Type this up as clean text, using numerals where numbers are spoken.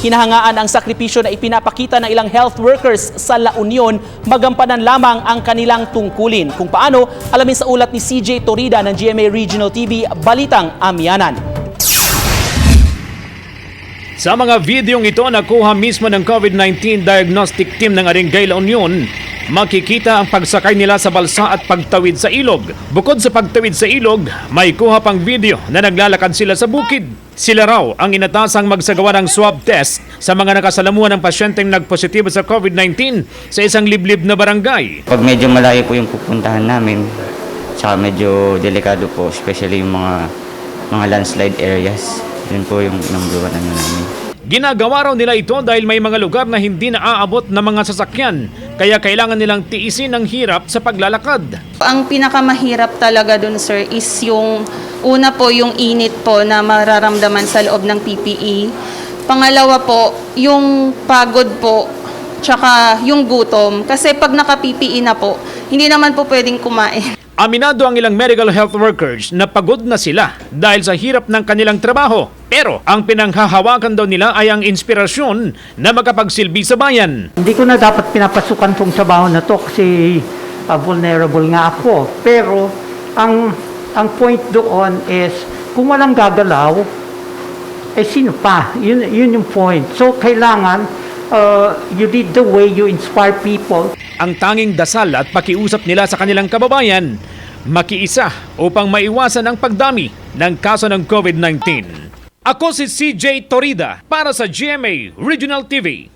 Hinahangaan ang sakripisyo na ipinapakita ng ilang health workers sa La Union, magampanan lamang ang kanilang tungkulin. Kung paano, alamin sa ulat ni CJ Torida ng GMA Regional TV, Balitang Amianan. Sa mga videong ito nakuha mismo ng COVID-19 diagnostic team ng Arengay La Union, makikita ang pagsakay nila sa balsa at pagtawid sa ilog. Bukod sa pagtawid sa ilog, may kuha pang video na naglalakad sila sa bukid. Sila raw ang inatasang magsagawa ng swab test sa mga nakasalamuhan ng pasyenteng nagpositibo sa COVID-19 sa isang liblib na barangay. Pag medyo malayo po yung pupuntahan namin, saka medyo delikado po, especially yung mga landslide areas. Yun po yung number 1 namin. Ginagawa raw nila ito dahil may mga lugar na hindi naaabot ng mga sasakyan, kaya kailangan nilang tiisin ang hirap sa paglalakad. Ang pinakamahirap talaga dun, sir, is yung una po yung init po na mararamdaman sa loob ng PPE. Pangalawa po, yung pagod po, tsaka yung gutom. Kasi pag naka-PPE na po, hindi naman po pwedeng kumain. Aminado ang ilang medical health workers na pagod na sila dahil sa hirap ng kanilang trabaho. Pero ang pinanghahawakan daw nila ay ang inspirasyon na makapagsilbi sa bayan. Hindi ko na dapat pinapasukan tong trabaho na to kasi vulnerable nga ako. Pero ang point doon is kung walang gagalaw, eh sino pa? Yun yung point. So kailangan you lead the way, you inspire people. Ang tanging dasal at pakiusap nila sa kanilang kababayan, makiisa upang maiwasan ang pagdami ng kaso ng COVID-19. Ako si CJ Torida para sa GMA Regional TV.